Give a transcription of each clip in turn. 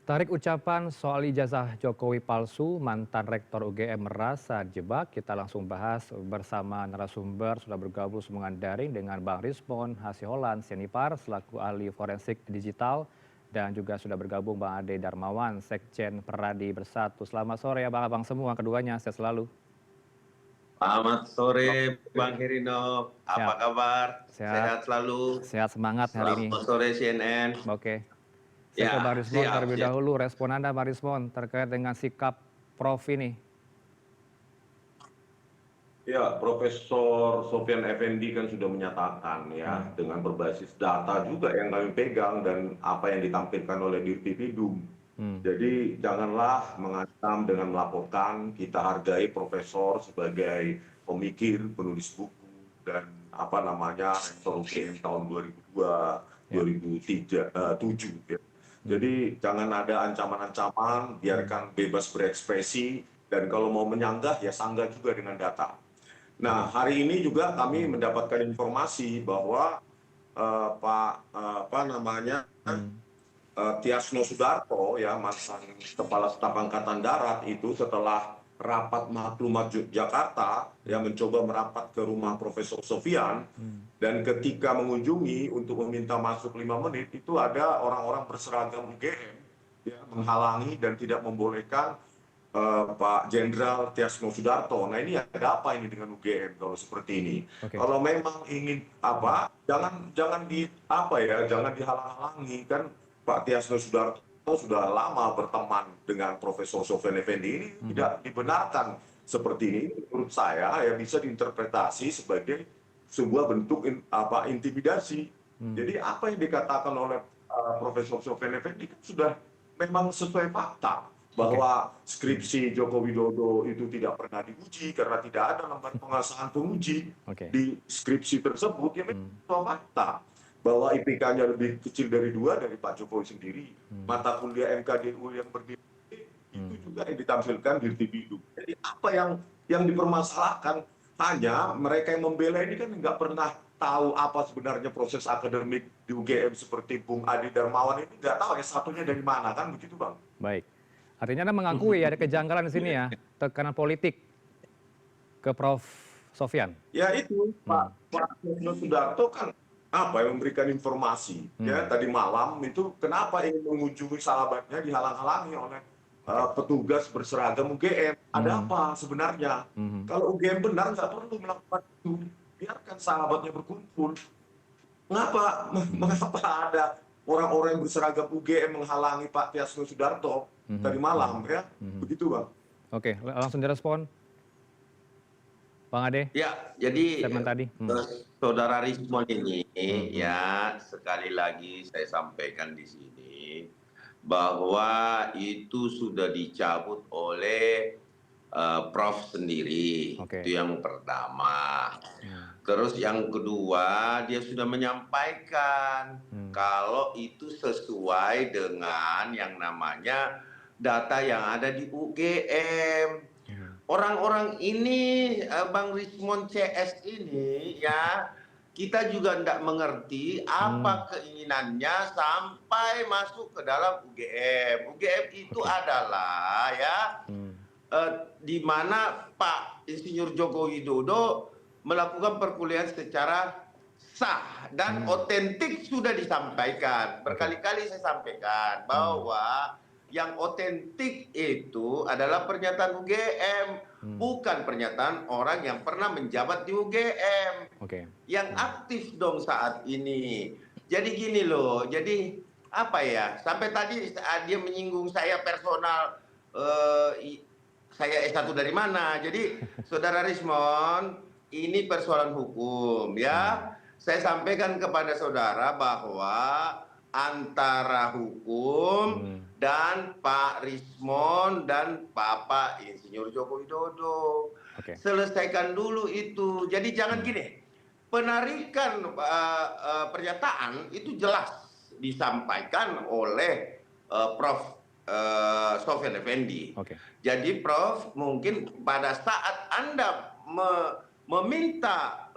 Tarik ucapan soal ijazah Jokowi palsu, mantan Rektor UGM merasa dijebak. Kita langsung bahas bersama narasumber sudah bergabung sambungan daring dengan Bang Rismon Hasiholan Sianipar selaku ahli forensik digital dan juga sudah bergabung Bang Ade Darmawan, Sekjen Peradi Bersatu. Selamat sore ya Bang semua keduanya, sehat selalu. Selamat sore Bang Herino, apa Sehat, kabar? sehat, Sehat selalu. sehat semangat hari ini. Selamat sore CNN. Oke, saya ke Bang Ya, Rismon siap, terlebih siap. dahulu. Respon Anda Bang Rismon terkait dengan sikap Prof ini. Ya, Profesor Sofyan Effendi kan sudah menyatakan ya, dengan berbasis data juga yang kami pegang dan apa yang ditampilkan oleh Dirtipidum. Jadi janganlah mengancam dengan melaporkan, kita hargai Profesor sebagai pemikir, penulis buku, dan apa namanya, rektor UGM tahun 2002, 2007 ya. Jadi jangan ada ancaman-ancaman, biarkan bebas berekspresi, dan kalau mau menyanggah ya sanggah juga dengan data. Nah, hari ini juga kami mendapatkan informasi bahwa Tiasno Sudarto ya, mantan Kepala Staf Angkatan Darat itu setelah rapat maklumat Jakarta yang mencoba merapat ke rumah Profesor Sofyan dan ketika mengunjungi untuk meminta masuk 5 menit itu ada orang-orang berseragam UGM ya, menghalangi dan tidak membolehkan Pak Jenderal Tiasno Sudarto. Nah ini ada apa ini dengan UGM kalau seperti ini? Kalau memang ingin apa, jangan dihalang-halangi kan. Pak Tiasno Sudarto sudah lama berteman dengan Profesor Sofyan Effendi, ini tidak dibenarkan seperti ini. Menurut saya ya bisa diinterpretasi sebagai sebuah bentuk intimidasi. Jadi apa yang dikatakan oleh Profesor Sofyan Effendi sudah memang sesuai fakta bahwa skripsi Joko Widodo itu tidak pernah diuji karena tidak ada lembar pengasahan penguji di skripsi tersebut. Ya memang fakta bahwa IPK-nya lebih kecil dari 2 dari Pak Jokowi sendiri. Mata kuliah MKDU yang berdiri itu juga yang ditampilkan di Dirtipidum. Jadi apa yang dipermasalahkan hanya mereka yang membela ini kan nggak pernah tahu apa sebenarnya proses akademik di UGM seperti Bung Ade Darmawan ini nggak tahu ya satunya dari mana kan begitu Bang. Baik. Artinya Anda mengakui ada kejanggalan di sini ya, tekanan politik ke Prof. Sofyan. Ya itu Pak Sudarto kan yang memberikan informasi ya tadi malam itu kenapa ingin mengunjungi sahabatnya dihalang-halangi oleh petugas berseragam UGM. Ada apa sebenarnya? Kalau UGM benar nggak perlu melakukan itu, biarkan sahabatnya berkumpul. Mengapa ada orang-orang yang berseragam UGM menghalangi Pak Tiasno Sudarto tadi malam ya? Begitu Bang. Oke, langsung direspon. Bang Ade. Ya, jadi tadi. Saudara Rismon ini ya sekali lagi saya sampaikan di sini bahwa itu sudah dicabut oleh Prof sendiri. Itu yang pertama. Terus yang kedua dia sudah menyampaikan kalau itu sesuai dengan yang namanya data yang ada di UGM. Orang-orang ini, Bang Rismon CS ini ya, kita juga tidak mengerti apa keinginannya sampai masuk ke dalam UGM. UGM itu adalah ya, di mana Pak Insinyur Joko Widodo melakukan perkuliahan secara sah dan otentik sudah disampaikan. Berkali-kali saya sampaikan bahwa yang otentik itu adalah pernyataan UGM, bukan pernyataan orang yang pernah menjabat di UGM. Yang aktif dong saat ini. Jadi gini loh, jadi apa ya, sampai tadi dia menyinggung saya personal, saya S1 dari mana. Jadi Saudara Rismon, ini persoalan hukum ya. Saya sampaikan kepada saudara bahwa antara hukum dan Pak Rismon dan Bapak Insinyur Joko Widodo. Selesaikan dulu itu. Jadi jangan gini, penarikan pernyataan itu jelas disampaikan oleh Prof. Sofyan Effendi. Jadi Prof mungkin pada saat Anda meminta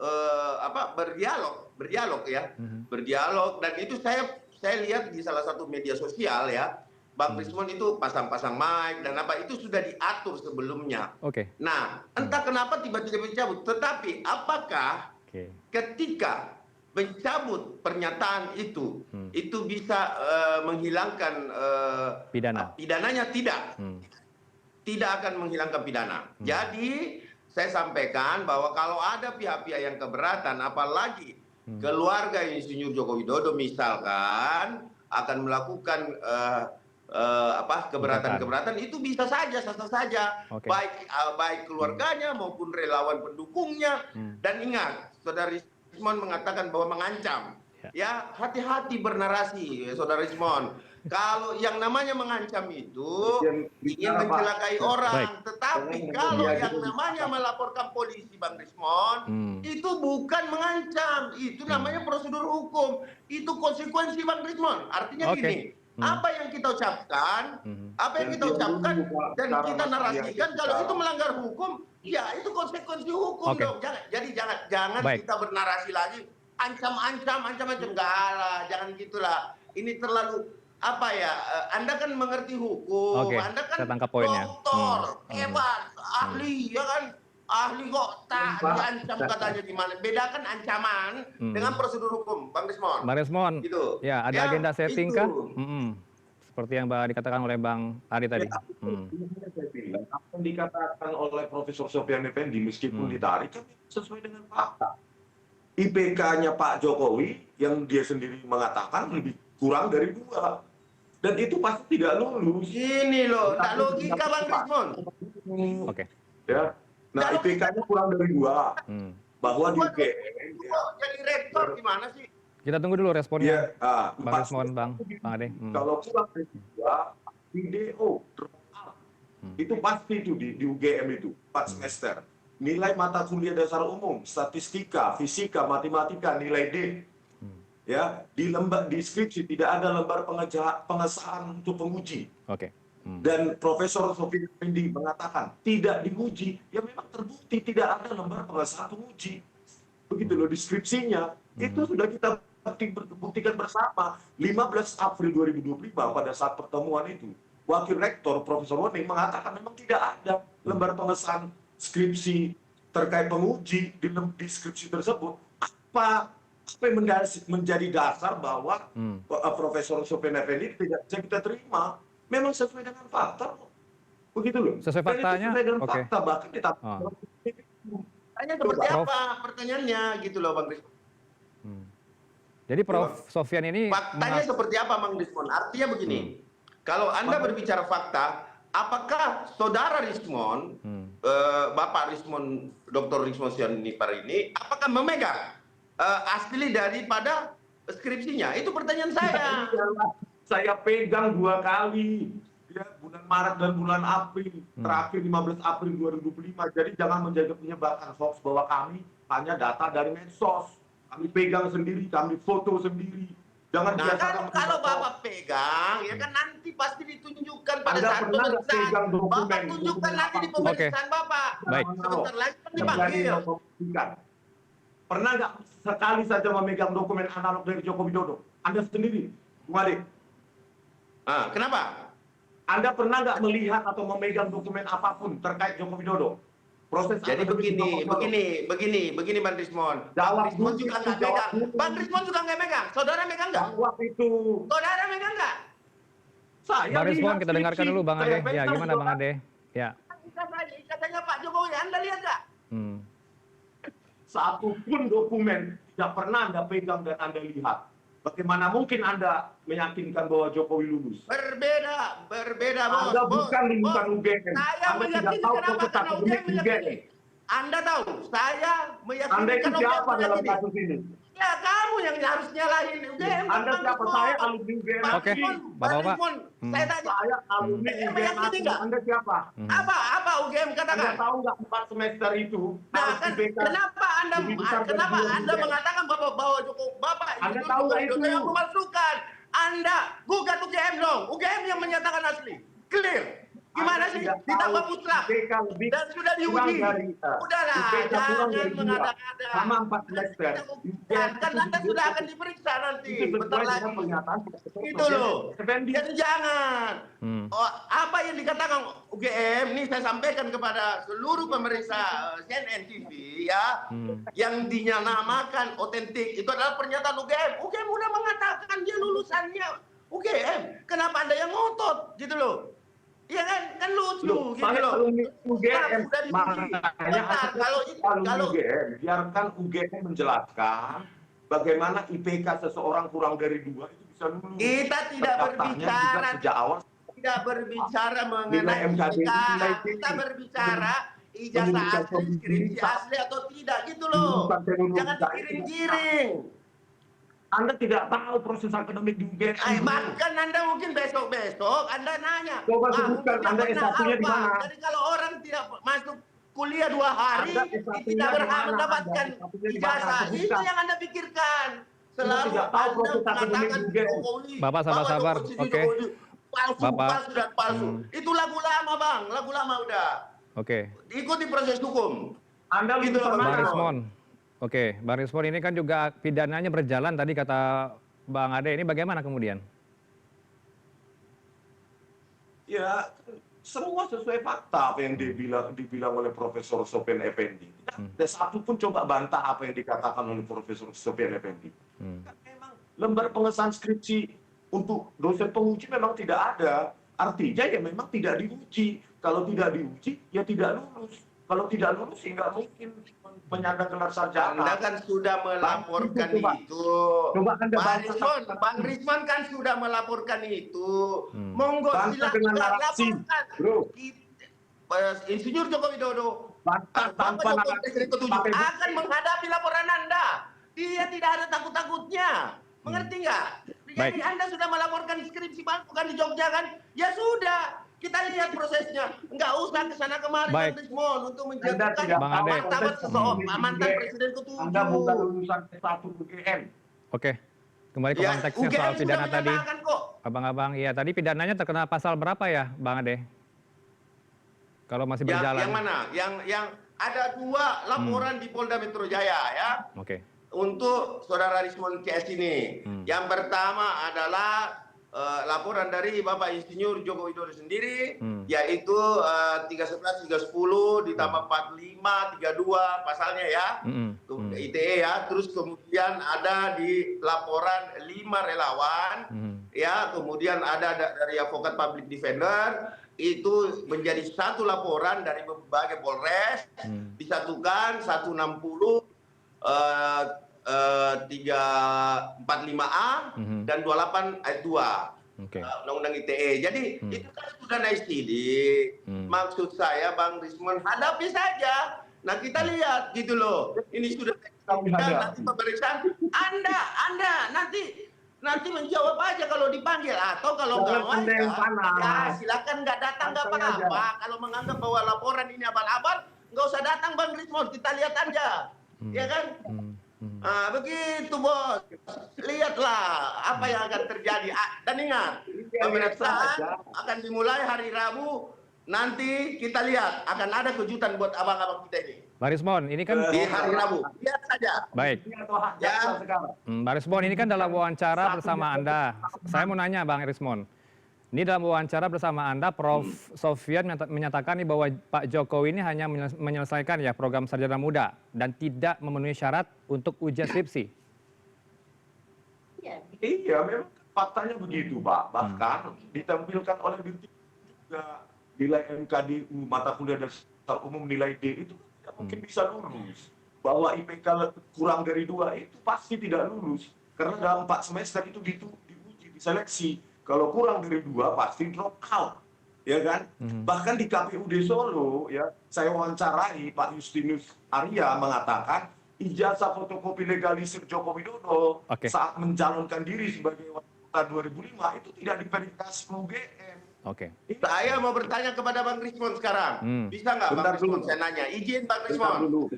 berdialog ya, berdialog, dan itu saya lihat di salah satu media sosial ya, Bang Rismon itu pasang-pasang mic dan apa itu sudah diatur sebelumnya. Oke. Nah, entah kenapa tiba-tiba dicabut. Tetapi apakah Oke. ketika mencabut pernyataan itu bisa menghilangkan pidananya? Tidak. Tidak akan menghilangkan pidana. Jadi saya sampaikan bahwa kalau ada pihak-pihak yang keberatan, apalagi keluarga Insinyur Joko Widodo misalkan akan melakukan keberatan-keberatan, itu bisa saja, sah-sah saja, baik keluarganya maupun relawan pendukungnya. Dan ingat, Saudara Rismon mengatakan bahwa mengancam. Ya, hati-hati bernarasi, Saudara Rismon. Kalau yang namanya mengancam itu ingin mencelakai orang, tetapi kalau yang namanya melaporkan polisi, Bang Rismon, itu bukan mengancam, itu namanya prosedur hukum, itu konsekuensi, Bang Rismon. Artinya gini, apa yang kita ucapkan, dan kita narasikan, kalau itu melanggar hukum, ya itu konsekuensi hukum dong. Jadi jangan kita bernarasi lagi, ancam-ancam, enggak lah, jangan gitulah. Ini terlalu Anda kan mengerti hukum, Anda kan doktor, hebat, ahli, ya kan? Ahli kok tak diancam katanya gimana? Bedakan ancaman dengan prosedur hukum, Bang Rismon. Bang Rismon, gitu. ya ada agenda setting kah? Seperti yang dikatakan oleh Bang Ari tadi. Apa yang dikatakan oleh Profesor Sofyan Effendi meskipun ditarik kan sesuai dengan fakta. IPK-nya Pak Jokowi yang dia sendiri mengatakan lebih kurang dari 2. Dan itu pasti tidak lulus. Ini loh, tak logika, Bang Rismon. Oke. Ya. Nah, IPK-nya kurang dari 2. Bahwa di UGM jadi rektor gimana sih? Kita tunggu dulu responnya. Ya, Bang Rismon, Bang Ade. Kalau kurang dari 2, DO, drop out. Itu pasti itu di UGM itu, 4 semester. Nilai mata kuliah dasar umum, statistika, fisika, matematika, nilai D. Ya, di skripsi tidak ada lembar pengesahan untuk penguji. Dan Profesor Sofyan Effendi mengatakan tidak diuji, ya memang terbukti tidak ada lembar pengesahan penguji. Begitu loh deskripsinya. Itu sudah kita buktikan bersama. 15 April 2025 pada saat pertemuan itu, Wakil Rektor Profesor Wening mengatakan memang tidak ada lembar pengesahan skripsi terkait penguji di skripsi tersebut. Apa yang menjadi dasar bahwa Profesor Sofyan Effendi tidak bisa kita terima? Memang sesuai dengan fakta. Begitu loh. Sesuai faktanya? Sesuai dengan fakta, bahkan kita Tanya seperti apa pertanyaannya gitu loh, Bang Rismon. Jadi Prof. Sofyan ini faktanya seperti apa, Bang Rismon? Artinya begini, kalau Anda berbicara fakta, apakah Saudara Rismon, Bapak Rismon, Dr. Rismon Sianipar ini, apakah memegang asli daripada skripsinya? Itu pertanyaan saya. Saya pegang 2 kali, ya, bulan Maret dan bulan April, terakhir 15 April 2025. Jadi jangan menyebarkan hoax bahwa kami hanya data dari medsos. Kami pegang sendiri, kami foto sendiri. Jangan kalau Bapak pegang, ya kan nanti pasti ditunjukkan pada saat pemeriksaan. Bapak tunjukkan nanti di pemeriksaan Bapak. Baik. Sebentar lagi kan dipanggil. Pernah nggak sekali saja memegang dokumen analog dari Joko Widodo? Anda sendiri, Bung Ade. Kenapa? Anda pernah nggak melihat atau memegang dokumen apapun terkait Joko Widodo? Proses jadi begini, Bang Rismon. Bang Rismon juga nggak megang. Bang Rismon juga nggak megang. Saudara megang nggak? Jawab itu. Saudara megang nggak? Bang Rismon, kita dengarkan dulu Bang Ade. Ya, gimana Bang Ade? Ya. Katanya Pak Jokowi, Anda lihat nggak? Satupun dokumen tidak pernah Anda pegang dan Anda lihat. Bagaimana mungkin Anda meyakinkan bahwa Jokowi lulus? Berbeda, Bos. Anda bukan lulusan UGM. Anda tidak tahu proses akademik UGM. Anda tahu, saya meyakinkan Anda itu siapa dalam kasus ini? Ya kamu yang harus nyalahin UGM. Anda siapa? Saya alumni UGM. Oke, Bapak-bapak. Saya tanya. Saya alumni UGM. Anda siapa? Apa UGM katakan? Anda tahu nggak 4 semester itu? Nah, kenapa Anda mengatakan bahwa Bapak Anda tahu nggak itu? Yang memasukkan Anda gugat UGM dong. UGM yang menyatakan asli. Clear. Gimana sih? ditambah mutlak dan sudah diuji. Udahlah, jangan mengada-ngada. Sama 4 semester. Kan Anda sudah akan diperiksa nanti. Bentar lagi. Itu loh. Jadi jangan. Apa yang dikatakan UGM, ini saya sampaikan kepada seluruh pemeriksa CNN TV ya, yang dinamakan otentik, itu adalah pernyataan UGM. UGM udah mengatakan dia lulusannya UGM. Kenapa Anda yang ngotot gitu loh? Iya kan lucu gitu loh. UGM, makanya kalau UGM, biarkan UGM menjelaskan bagaimana IPK seseorang kurang dari 2 itu bisa lulus. Kita tidak berbicara sejak awal. Tidak berbicara mengenai IPK, kita berbicara ijazah asli, skripsi asli atau tidak gitu loh. Jangan digiring-giring. Anda tidak tahu proses akademik di UGM. Bahkan Anda mungkin besok-besok Anda nanya. Coba sebutkan Anda S1-nya di mana? Jadi kalau orang tidak masuk kuliah 2 hari, tidak berhak mendapatkan ijazah. Itu yang Anda pikirkan. Selalu Anda mengatakan Jokowi. Bapak sabar-sabar, oke. Palsu dan palsu. Itu lagu lama Bang, lagu lama udah. Oke. Ikuti proses hukum. Anda gitu Bang Rismon. Oke, Bang Rismon, ini kan juga pidananya berjalan tadi kata Bang Ade, ini bagaimana kemudian? Ya, semua sesuai fakta apa yang dibilang oleh Profesor Sofyan Effendi. Tidak satu pun coba bantah apa yang dikatakan oleh Profesor Sofyan Effendi. Kan memang lembar pengesahan skripsi untuk dosen penguji memang tidak ada. Artinya ya memang tidak diuji. Kalau tidak diuji, ya tidak lulus. Kalau tidak lulus, ya nggak mungkin penyandang gelar sarjana. Anda kan sudah melaporkan itu. Bang Rismon kan sudah melaporkan itu. Monggo silakan laporkan. Insinyur Joko Widodo akan menghadapi laporan Anda. Dia tidak ada takut-takutnya. Mengerti nggak? Jadi Anda sudah melaporkan skripsi Bang, bukan di Jogja kan? Ya sudah. Kita lihat prosesnya, nggak usah kesana kemari Bang Rismon untuk menjatuhkan martabat seseorang mantan presiden ke-7. Anda bukan lulusan S1 UGM. Oke, kembali ke konteksnya soal pidana tadi. Abang-abang, ya tadi pidananya terkena pasal berapa ya, Bang Ade? Kalau masih berjalan. Yang mana? Yang ada 2 laporan di Polda Metro Jaya ya. Oke. Untuk saudara Rismon CS ini. Yang pertama adalah laporan dari Bapak Insinyur Joko Widodo sendiri, yaitu 311, 310 ditambah 45, 32 pasalnya ya, ITE ya. Terus kemudian ada di laporan 5 relawan, ya. Kemudian ada dari Advokat Public Defender, itu menjadi 1 laporan dari berbagai Polres, disatukan 160. 345A dan 28 ayat 2 Undang-Undang ITE. Jadi itu kan sudah naik sidik. Maksud saya Bang Rismon, hadapi saja. Nah kita lihat gitu loh. Ini sudah nanti pemeriksaan. Anda nanti menjawab aja kalau dipanggil, atau kalau nggak mau ya silakan nggak datang, nggak apa-apa. Kalau menganggap bahwa laporan ini abal-abal, nggak usah datang Bang Rismon. Kita lihat aja, ya kan? Begitu Bos, lihatlah apa yang akan terjadi. Dan ingat, pemeriksaan akan dimulai hari Rabu. Nanti kita lihat, akan ada kejutan buat abang-abang kita ini. Bang Rismon, ini kan di hari Rabu, lihat saja. Baik. Ya. Bang Rismon, ini kan dalam wawancara bersama Anda. Saya mau nanya Bang Rismon. Ini dalam wawancara bersama Anda, Prof. Sofyan menyatakan bahwa Pak Jokowi ini hanya menyelesaikan ya program sarjana muda dan tidak memenuhi syarat untuk ujian skripsi. Iya, memang faktanya begitu, Pak. Bahkan ditampilkan oleh Binti juga nilai MKDU mata kuliah dasar umum nilai D itu tidak mungkin bisa lulus. Bahwa IPK kurang dari 2 itu pasti tidak lulus karena dalam 4 semester itu diuji, diseleksi. Kalau kurang dari 2 pasti drop out, ya kan? Bahkan di KPUD Solo, ya, saya wawancarai Pak Justinus Arya mengatakan ijazah fotokopi legalisir Joko Widodo saat mencalonkan diri sebagai wali kota 2005 itu tidak diverifikasi UGM. Saya mau bertanya kepada Bang Rismon sekarang, bisa nggak Bang Rismon? Saya nanya, izin Bang Rismon.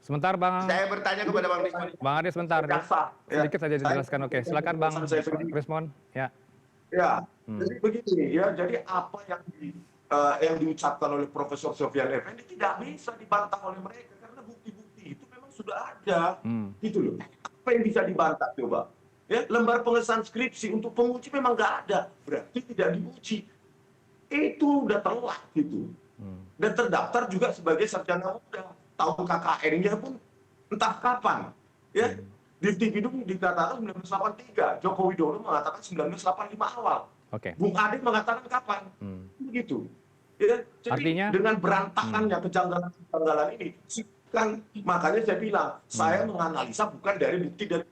Sebentar Bang. Saya bertanya kepada Bang Rismon. Bang Ade sebentar, sedikit saja dijelaskan. Oke, silakan Bang Rismon. Ya. Ya, jadi begini ya, jadi apa yang yang diucapkan oleh Profesor Sofyan Effendi tidak bisa dibantah oleh mereka karena bukti-bukti itu memang sudah ada, gitu loh. Apa yang bisa dibantah coba? Ya, lembar pengesahan skripsi untuk penguji memang nggak ada, berarti tidak diuji. Itu udah telat gitu. Dan terdaftar juga sebagai sarjana muda. Tahu KKN-nya pun entah kapan. Ya, di Bidung dikatakan 1983, Joko Widodo mengatakan 1985 awal. Bung Ade mengatakan kapan? Begitu. Ya, jadi artinya, dengan berantakannya kejanggalan ini, kan makanya saya bilang, saya menganalisa bukan dari bukti dari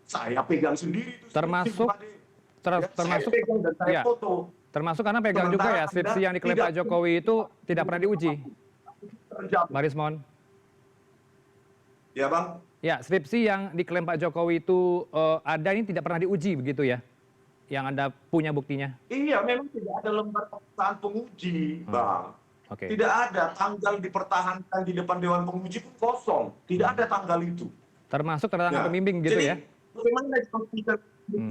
saya pegang sendiri itu. Termasuk saya pegang dan saya foto. Termasuk karena pegang juga ya skripsi yang diklaim Pak Jokowi itu tidak pernah diuji. Bang Rismon. Ya Bang? Ya, skripsi yang diklaim Pak Jokowi itu ada ini tidak pernah diuji begitu ya? Yang Anda punya buktinya? Iya, memang tidak ada lembar pengesahan penguji, Bang. Tidak ada tanggal dipertahankan di depan Dewan Penguji pun kosong. Tidak ada tanggal itu. Termasuk keterangan pembimbing gitu ya? Bagaimana bukti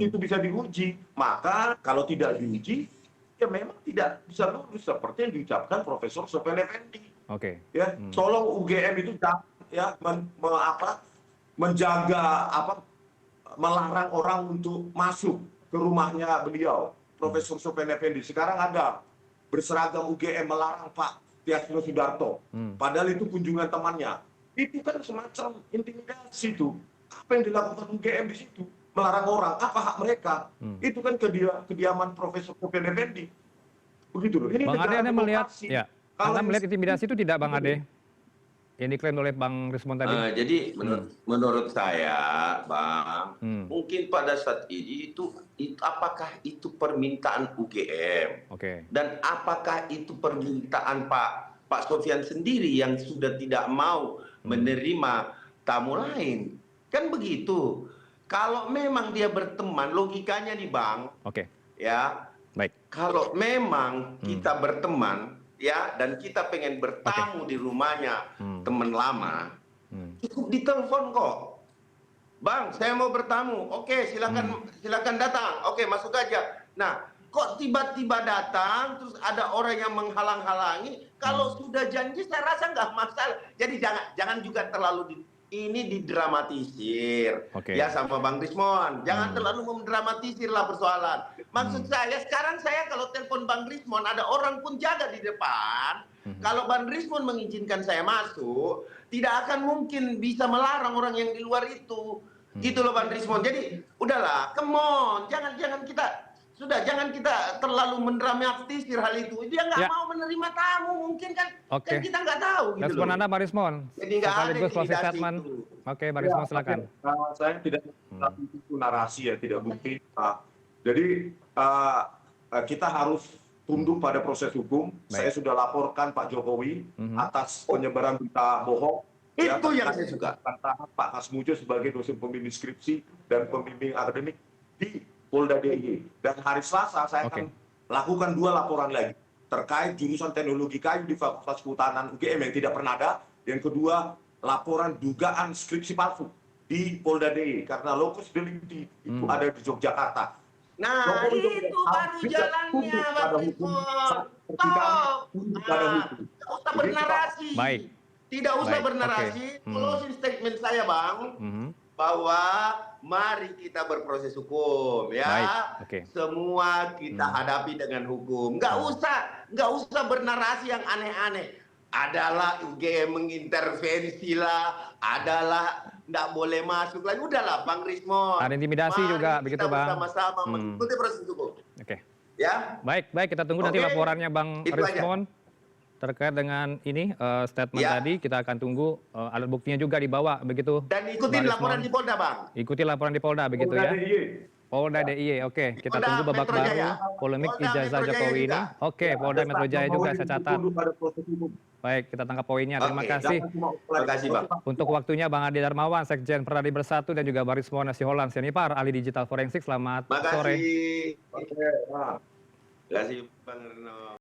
itu bisa diuji? Maka kalau tidak diuji, ya memang tidak bisa lulus seperti yang diucapkan Profesor Sofyan Effendi. Ya, tolong UGM itu ya menjaga melarang orang untuk masuk ke rumahnya beliau, Profesor Sofyan Effendi. Sekarang ada berseragam UGM melarang Pak Tiasno Sudarto, padahal itu kunjungan temannya. Itu kan semacam intimidasi itu. Apa yang dilakukan UGM di situ? Melarang orang, apa hak mereka? Itu kan kediaman Profesor Sofyan Effendi. Begitu loh. Ini Bang Ade, Anda melihat, Anda melihat intimidasi itu tidak, Bang Ade? Yang diklaim oleh Bang Rismon tadi. Jadi menurut saya, Bang, mungkin pada saat ini itu apakah itu permintaan UGM? Dan apakah itu permintaan Pak Sofyan sendiri yang sudah tidak mau menerima tamu lain? Kan begitu. Kalau memang dia berteman, logikanya nih Bang, ya, kalau memang kita berteman, ya, dan kita pengen bertamu di rumahnya teman lama, cukup ditelepon kok. Bang, saya mau bertamu. Oke, silakan datang. Oke, masuk aja. Nah, kok tiba-tiba datang, terus ada orang yang menghalang-halangi. Kalau sudah janji, saya rasa nggak masalah. Jadi jangan juga terlalu ini didramatisir, ya, sama Bang Rismon. Jangan terlalu mendramatisir lah persoalan. Maksud saya, sekarang saya kalau telepon Bang Rismon, ada orang pun jaga di depan. Kalau Bang Rismon mengizinkan saya masuk, tidak akan mungkin bisa melarang orang yang di luar itu. Gitu loh Bang Rismon. Jadi, udahlah, come on. Jangan kita terlalu mendramatisir hal itu. Dia nggak mau menerima tamu, mungkin kan kita nggak tahu. Gitu Respon loh. Anda, Bang Rismon. Jadi nggak ada intimidasi itu. Oke, Bang Rismon, silakan. Saya tidak itu narasi ya, tidak bukti. Jadi kita harus tunduk pada proses hukum. Saya sudah laporkan Pak Jokowi atas penyebaran berita bohong. Itu yang saya suka. Pak Kasmujo sebagai dosen pembimbing skripsi dan pembimbing akademik di Polda DIY. Dan hari Selasa saya akan lakukan 2 laporan lagi terkait jurusan teknologi kayu di Fakultas Kehutanan UGM yang tidak pernah ada. Yang kedua, laporan dugaan skripsi palsu di Polda DIY karena lokus delikti itu ada di Yogyakarta. Nah, itu baru jalannya, Bang Rismon. Tidak usah bernarasi. Tidak usah bernarasi. Closing statement saya, Bang, bahwa mari kita berproses hukum, ya. Semua kita hadapi dengan hukum. Nggak usah bernarasi yang aneh-aneh. Adalah UGM mengintervensi lah, adalah nggak boleh masuk lagi. Udahlah, Bang Rismon. Ada intimidasi juga, begitu Bang. Sama-sama mengikuti proses hukum. Ya. Baik, kita tunggu nanti laporannya Bang Rismon terkait dengan ini statement tadi. Kita akan tunggu alat buktinya juga dibawa, begitu. Dan ikutin laporan di Polda, Bang. Ikuti laporan di Polda, begitu ya. Polda DIY, oke. Kita tunggu babak baru polemik ijazah Jokowi ini. Oke, Polda Metro Jaya juga saya catat. Baik, kita tangkap poinnya. Terima kasih. Terima kasih, Bang. Untuk waktunya Bang Ade Darmawan, Sekjen Peradi Bersatu, dan juga Bang Rismon Nasiholan Sianipar, ahli digital forensik. Selamat sore. Terima kasih, Bang Reno.